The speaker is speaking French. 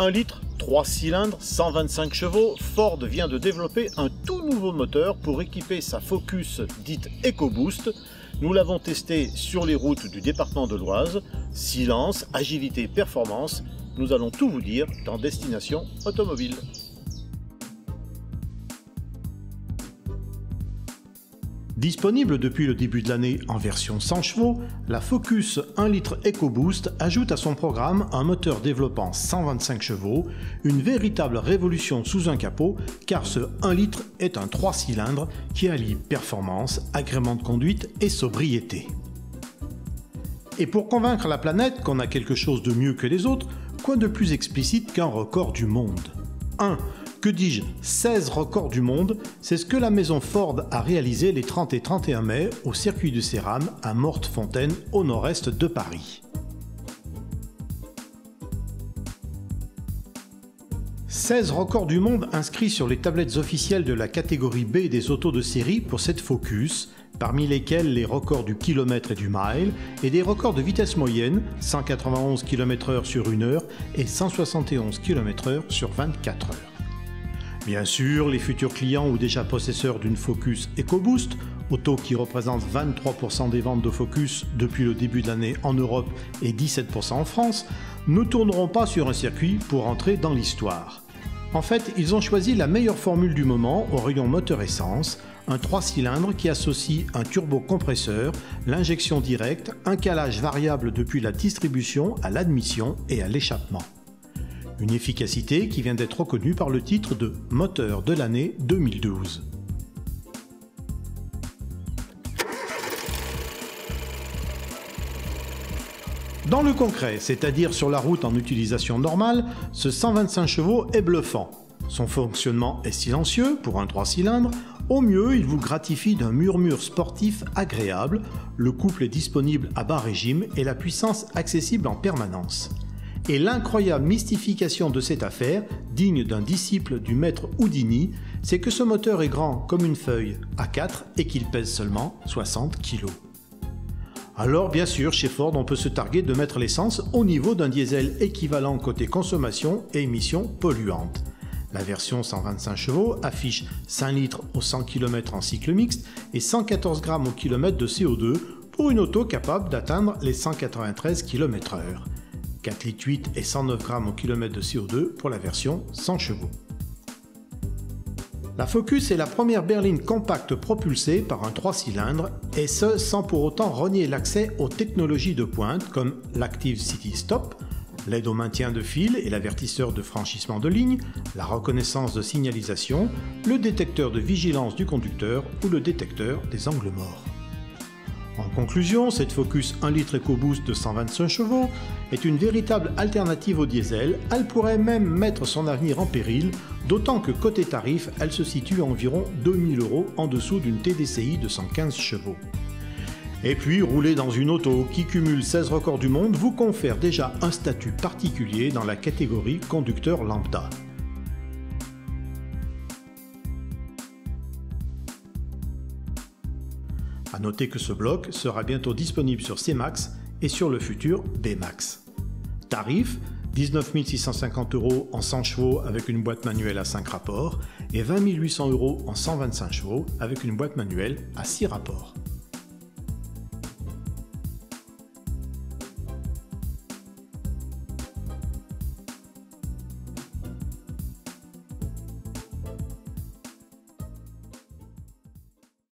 1 litre, 3 cylindres, 125 chevaux, Ford vient de développer un tout nouveau moteur pour équiper sa Focus dite EcoBoost. Nous l'avons testé sur les routes du département de l'Oise. Silence, agilité, performance, nous allons tout vous dire dans Destination Automobile. Disponible depuis le début de l'année en version 100 chevaux, la Focus 1 litre EcoBoost ajoute à son programme un moteur développant 125 chevaux, une véritable révolution sous un capot, car ce 1 litre est un 3 cylindres qui allie performance, agrément de conduite et sobriété. Et pour convaincre la planète qu'on a quelque chose de mieux que les autres, quoi de plus explicite qu'un record du monde? 1. Que dis-je, 16 records du monde, c'est ce que la maison Ford a réalisé les 30 et 31 mai au circuit du Céram à Mortefontaine au nord-est de Paris. 16 records du monde inscrits sur les tablettes officielles de la catégorie B des autos de série pour cette Focus, parmi lesquels les records du kilomètre et du mile et des records de vitesse moyenne, 191 km/h sur 1 heure et 171 km/h sur 24 heures. Bien sûr, les futurs clients ou déjà possesseurs d'une Focus EcoBoost, auto qui représente 23% des ventes de Focus depuis le début de l'année en Europe et 17% en France, ne tourneront pas sur un circuit pour entrer dans l'histoire. En fait, ils ont choisi la meilleure formule du moment au rayon moteur essence, un 3 cylindres qui associe un turbocompresseur, l'injection directe, un calage variable depuis la distribution à l'admission et à l'échappement. Une efficacité qui vient d'être reconnue par le titre de moteur de l'année 2012. Dans le concret, c'est-à-dire sur la route en utilisation normale, ce 125 chevaux est bluffant. Son fonctionnement est silencieux pour un 3 cylindres. Au mieux, il vous gratifie d'un murmure sportif agréable. Le couple est disponible à bas régime et la puissance accessible en permanence. Et l'incroyable mystification de cette affaire, digne d'un disciple du maître Houdini, c'est que ce moteur est grand comme une feuille A4 et qu'il pèse seulement 60 kg. Alors bien sûr, chez Ford, on peut se targuer de mettre l'essence au niveau d'un diesel équivalent côté consommation et émissions polluantes. La version 125 chevaux affiche 5 litres au 100 km en cycle mixte et 114 grammes au kilomètre de CO2 pour une auto capable d'atteindre les 193 km/h. 4,8 litres et 109 grammes au kilomètre de CO2 pour la version 100 chevaux. La Focus est la première berline compacte propulsée par un 3 cylindres, et ce sans pour autant renier l'accès aux technologies de pointe comme l'Active City Stop, l'aide au maintien de fil et l'avertisseur de franchissement de ligne, la reconnaissance de signalisation, le détecteur de vigilance du conducteur ou le détecteur des angles morts. En conclusion, cette Focus 1 litre EcoBoost de 125 chevaux est une véritable alternative au diesel. Elle pourrait même mettre son avenir en péril, d'autant que côté tarif, elle se situe à environ 2000 € en dessous d'une TDCi de 115 chevaux. Et puis, rouler dans une auto qui cumule 16 records du monde vous confère déjà un statut particulier dans la catégorie conducteur lambda. A noter que ce bloc sera bientôt disponible sur C-Max et sur le futur B-Max. Tarif 19 650 € en 100 chevaux avec une boîte manuelle à 5 rapports et 20 800 € en 125 chevaux avec une boîte manuelle à 6 rapports.